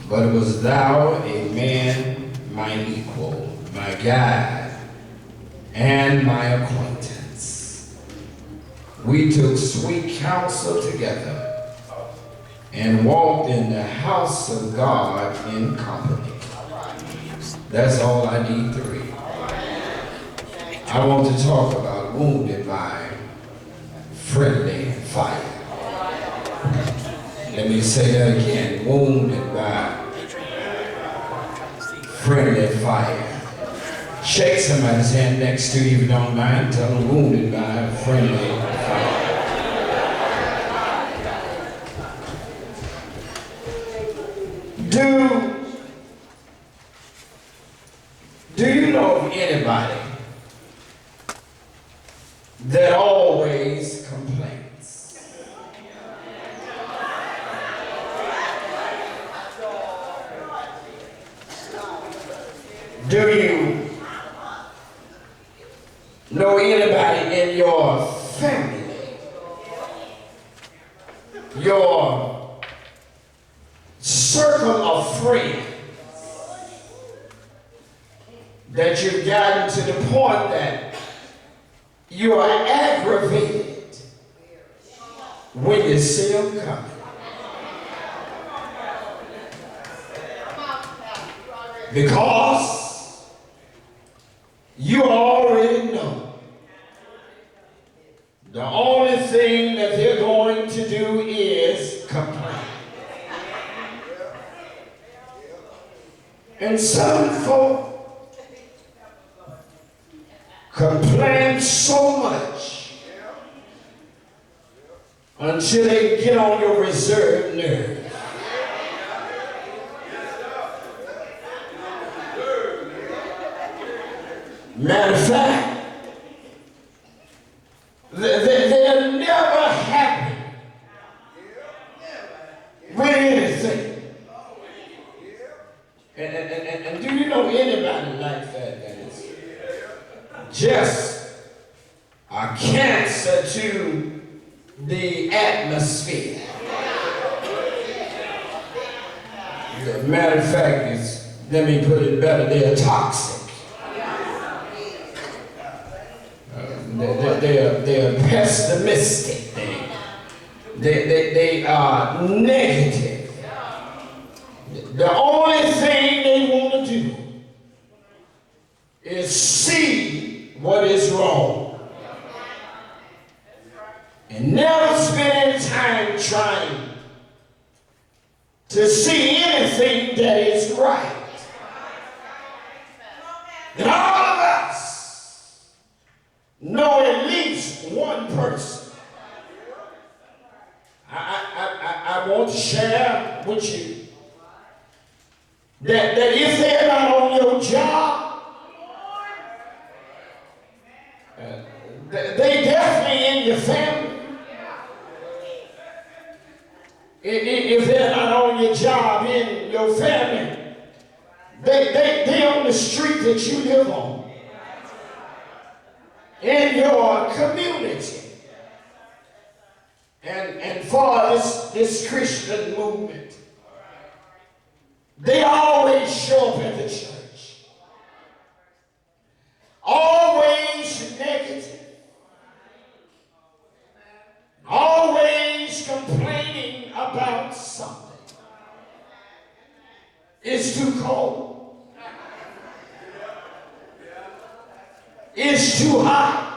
But was thou a man, my equal, my guide, and my acquaintance. We took sweet counsel together and walked in the house of God in company. That's all I need to read. I want to talk about wounded by friendly fire. Let me say that again, wounded by friendly fire. Shake somebody's hand next to you if you don't mind. Tell them wounded by friendly fire. Do you know of anybody that always complains? Do you know anybody in your family, your circle of friends, that you've gotten to the point that you are aggravated when you see them coming? Because you already know the only thing that they're going to do is complain. And some folk complain so much until they get on your reserved nerve. Matter of fact, they're never happy with anything. And do you know anybody like that is just a cancer to the atmosphere? Matter of fact, let me put it better, they're toxic. They're pessimistic. They are negative. The only thing they want to do is see what is wrong and never spend any time trying to see anything that is right. And all of us know at least one person. I want to share with you that if they're not on your job, they definitely in your family. If they're not on your job, in your family, they on the street that you live on, in your community. And for this Christian movement, they always show up at the church. Always negative. Always complaining about something. It's too cold. It's too hot.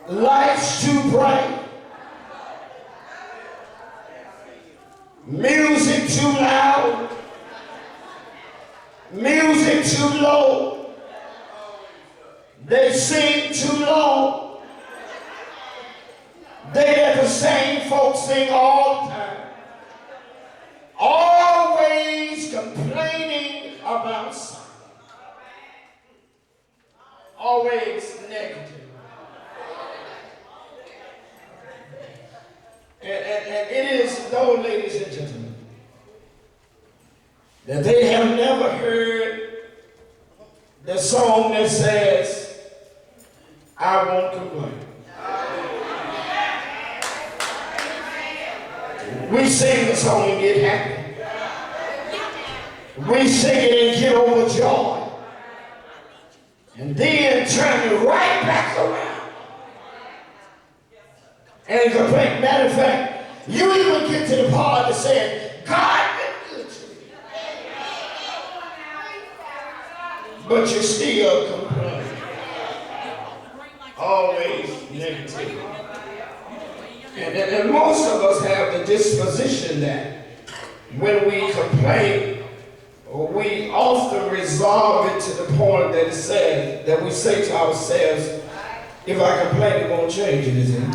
Lights too bright. Music too loud. Music too low. They sing too long. They let the same folks sing all the time. Always complaining about something. Always negative. And it is, though, ladies and gentlemen, that they have never heard the song that says, I won't complain. We sing the song and get happy. We sing it and get overjoyed. And then turn it right back around and complain. Matter of fact, you even get to the part that says, God been good to me. But you still complain. Always negative. And most of us have the disposition that when we complain, we often resolve it to the point that it says, that we say to ourselves, if I complain, it won't change anything.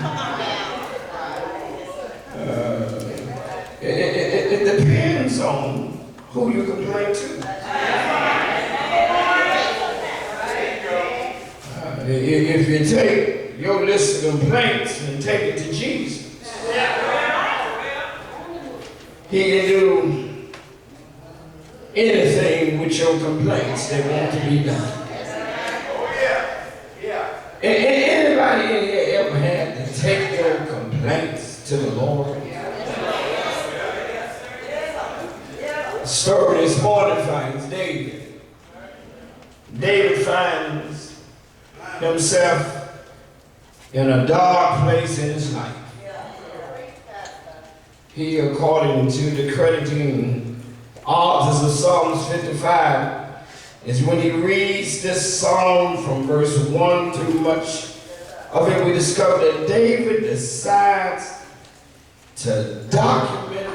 It depends on who you complain to. If you take your list of complaints and take it to Jesus, He can do anything with your complaints that want to be done. Anybody in here ever had to take your complaints to the Lord? The story this morning finds David. David finds himself in a dark place in his life. He, according to the crediting authors of Psalms 55, is when he reads this psalm from verse 1 through much of it, we discover that David decides to document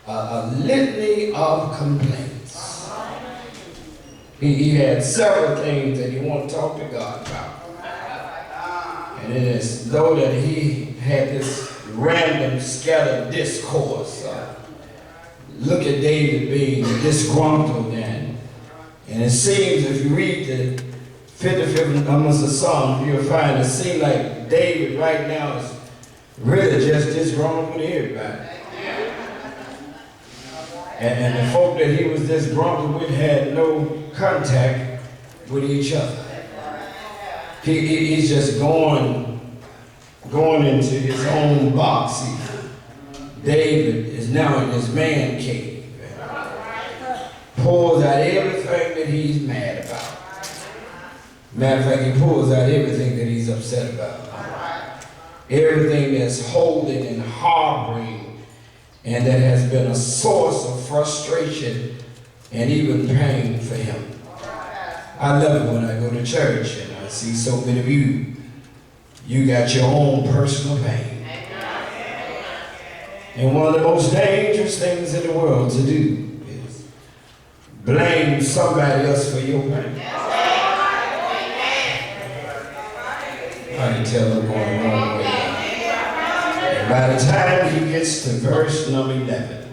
a litany of complaints. He had several things that he wanted to talk to God about. And it is though that he had this random scattered discourse. Look at David being disgruntled, and it seems if you read the 55th numbers of Psalms, you'll find it seems like David right now is really just disgruntled with everybody. And the folk that he was disgruntled with had no contact with each other. He's just going into his own box. David is now in his man cave. Pulls out everything that he's mad about. Matter of fact, he pulls out everything that he's upset about. Everything that's holding and harboring and that has been a source of frustration and even pain for him. I love it when I go to church and I see so many of you. You got your own personal pain. And one of the most dangerous things in the world to do is blame somebody else for your pain. I can tell them going the wrong way. And by the time he gets to verse number 11,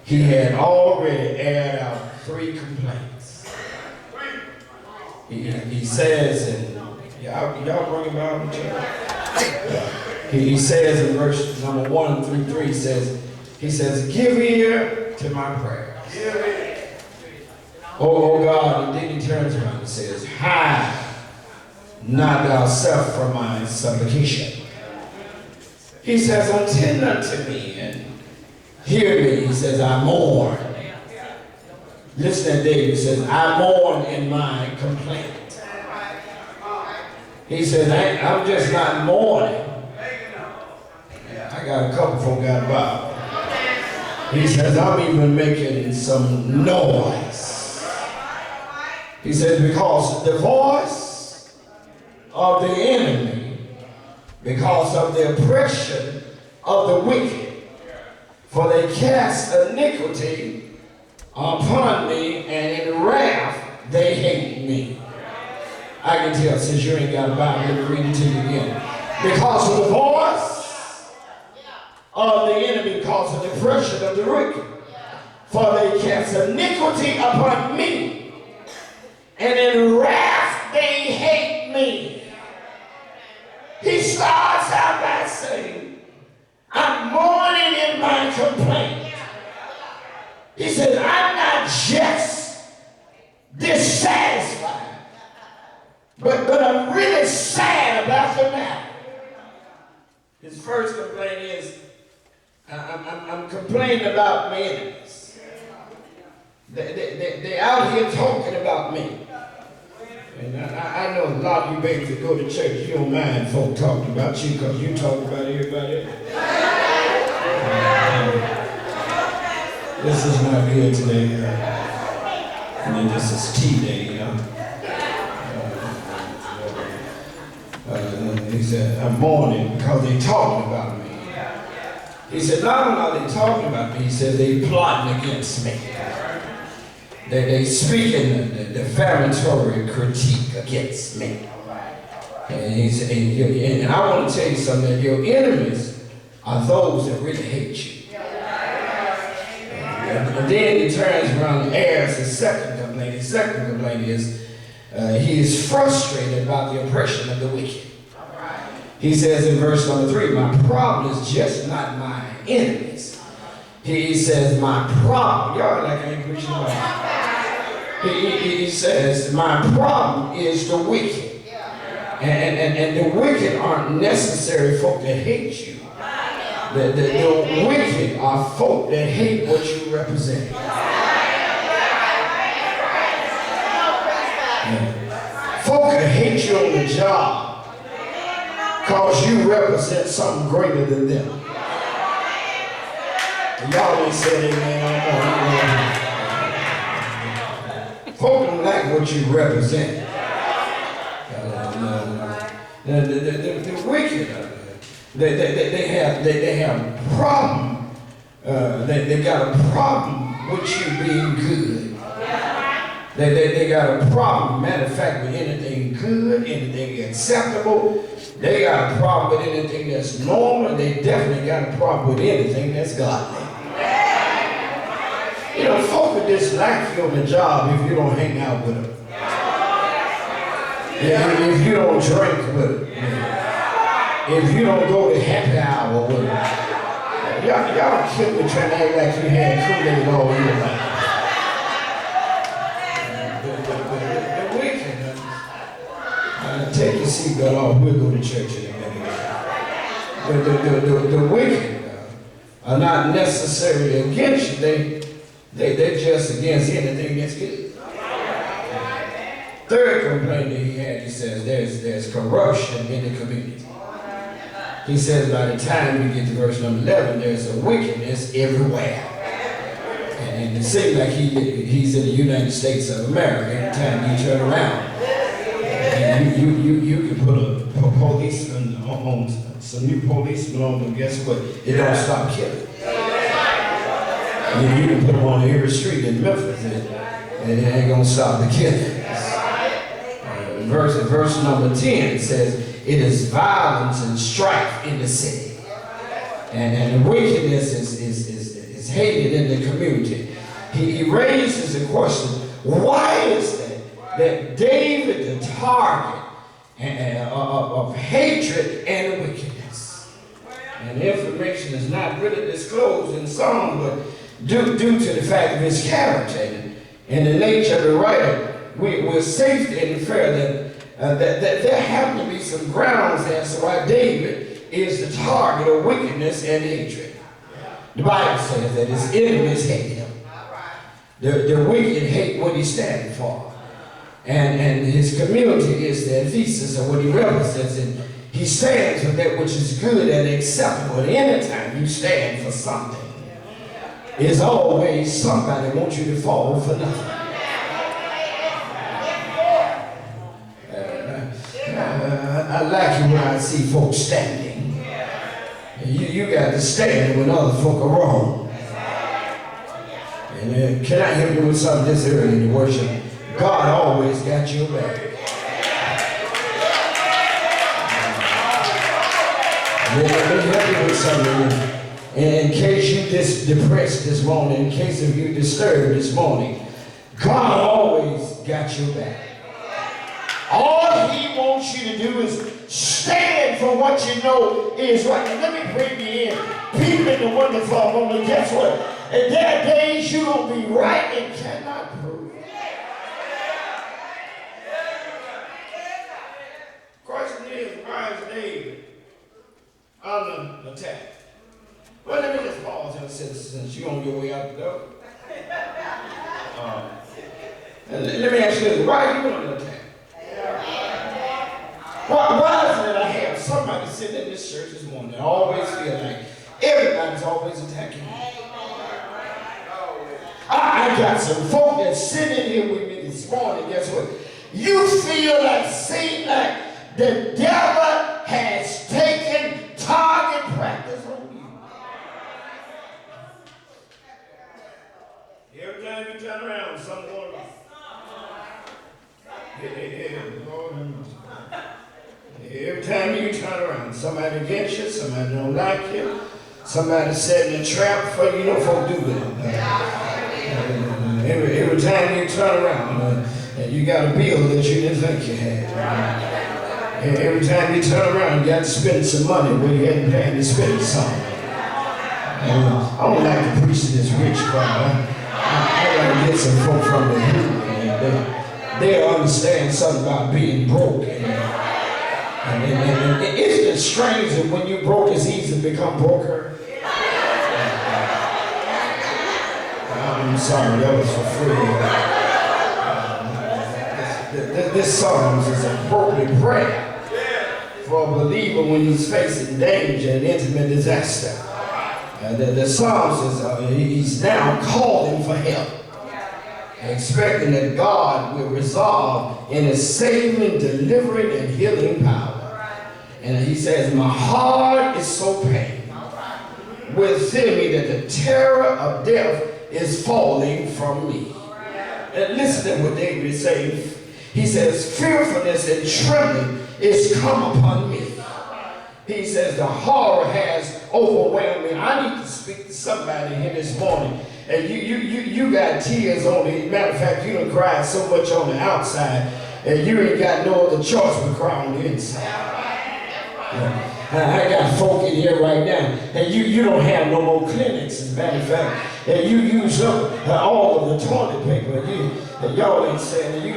he had already aired out 3 complaints. He says, and y'all bring him out in He says in verse number 1 through 3, he says, give ear to my prayers. Oh God, and then he turns around and says, hide not thyself from my supplication. He says, attend unto me and hear me. He says, I mourn. Listen to David. He says, I mourn in my complaint. He says, I'm just not mourning. I got a couple folk got about. He says, I'm even making some noise. He says, because the voice of the enemy, because of the oppression of the wicked, for they cast iniquity upon me, and in wrath they hate me. I can tell, since you ain't got a Bible, let me read it to you again. Because of the voice of the enemy, because of the oppression of the wicked, for they cast iniquity upon me, and in wrath they hate me. He starts out by saying, I'm mourning in my complaint. He says, I'm not just dissatisfied, but I'm really sad about the matter. His first complaint is, I'm complaining about my enemies. They're out here talking about me. And I know a lot of you babies that go to church, you don't mind folk talking about you because you talk about everybody else. This is not good today. And then this is tea day, you know. He said, I'm mourning because they're talking about me. He said, not only are they talking about me, he said, they plotting against me. They speaking the defamatory critique against me. And he said, and I want to tell you something, that your enemies are those that really hate you. And then he turns around and airs his second complaint. His second complaint is, he is frustrated about the oppression of the wicked. He says in verse number 3, my problem is just not my enemies. He says, my problem, y'all like I ain't preaching about it. He says, my problem is the wicked. And the wicked aren't necessary folk that hate you. The wicked are folk that hate what you represent. Folk that hate you on the job because you represent something greater than them. Y'all ain't said amen. Folk don't like what you represent. The wicked, they have a problem. They got a problem with you being good. They got a problem, matter of fact, with anything good, anything acceptable. They got a problem with anything that's normal. They definitely got a problem with anything that's godly. You know, folk will dislike you on the job if you don't hang out with them. If you don't drink with them. If you don't go to happy hour with them. Y'all kill me trying to act like you had Kool-Aid all your life. The wicked, take your seatbelt off, we'll go to church in a minute. The wicked are not necessarily against you, they're just against anything that's good. Third complaint that he had, he says there's corruption in the community. He says by the time we get to verse number 11, there's a wickedness everywhere. And it seems like he's in the United States of America every time you turn around. And you can put a policeman on, some new policeman on, but guess what? It don't stop killing. And you can put them on every street in Memphis, and it ain't gonna stop the killing. Verse number 10 says, it is violence and strife in the city. And the wickedness is hated in the community. He raises the question, why is that David the target of hatred and wickedness? And the information is not really disclosed in Psalm, but due to the fact of his character and the nature of the writer, we're safe to infer that there have to be some grounds as to why David is the target of wickedness and hatred. The Bible says that his enemies hate him. The wicked hate what he stands for. And his community is the antithesis of what he represents. And he stands for that which is good and acceptable. And anytime you stand for something, there's always somebody wants you to fall for nothing. I like it when I see folks standing. You got to stand when other folk are wrong. And can I help you with something this early in the worship? God always got your back. Let me help you with something. In case you just depressed this morning, in case of you disturbed this morning, God always got your back. All he wants you to do is stand for what you know is right. And let me bring you in. People in the wonderful moment, guess what? And there are days you're going to be right and cannot prove it. Question is, why is David under attack. Well, let me just pause and say, since you're on your way out the door. Let me ask you this, why are you under attack? Why is it that I have somebody sitting in this church this morning that always feel like everybody's always attacking me? I got some folk that's sitting here with me this morning. Guess what? You feel like, seem like the devil has taken target practice on you. Every time you turn around, something going on. Every time you turn around, somebody against you, somebody don't like you, somebody setting a trap for you. You know, folk do that. Every time you turn around, you got a bill that you didn't think you had. Every time you turn around, you got to spend some money when you hadn't planned to spend some. I don't like to preach to this rich crowd. I like to get some folk from the hood, and they'll understand something about being broke. And isn't it strange that when you're broke, it's easy to become broker? I'm sorry, that was for free. This Psalms is an appropriate prayer for a believer when he's facing danger and intimate disaster. The Psalms is he's now calling for help, expecting that God will resolve in his saving, delivering, and healing power. And he says, my heart is so pained within me that the terror of death is falling from me. And listen to what David is saying. He says, fearfulness and trembling is come upon me. He says, the horror has overwhelmed me. I need to speak to somebody here this morning. And you got tears on it. Matter of fact, you done cried so much on the outside, and you ain't got no other choice but cry on the inside. I got folk in here right now, and you don't have no more clinics, as a matter of fact. And you use up all of the toilet paper. Y'all ain't saying you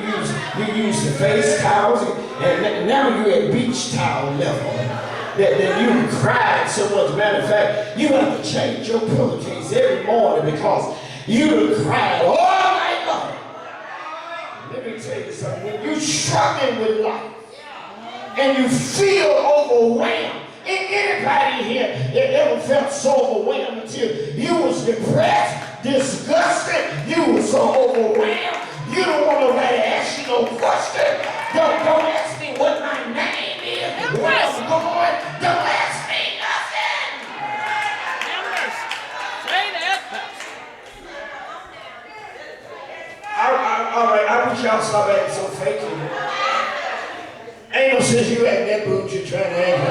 use the face towels, and now you're at beach towel level. That you cried so much. Matter of fact, you have to change your pillowcase every morning because you done cried all night long. Let me tell you something. When you're struggling with life and you feel overwhelmed, anybody here ever felt so overwhelmed until you was depressed, disgusted, you was so overwhelmed, you don't want nobody to ask you no question. Don't ask me what my name is, where I'm going. Don't ask me nothing. All right, I wish y'all stop acting so fake. Ain't no sense you acting that boots, you're trying to act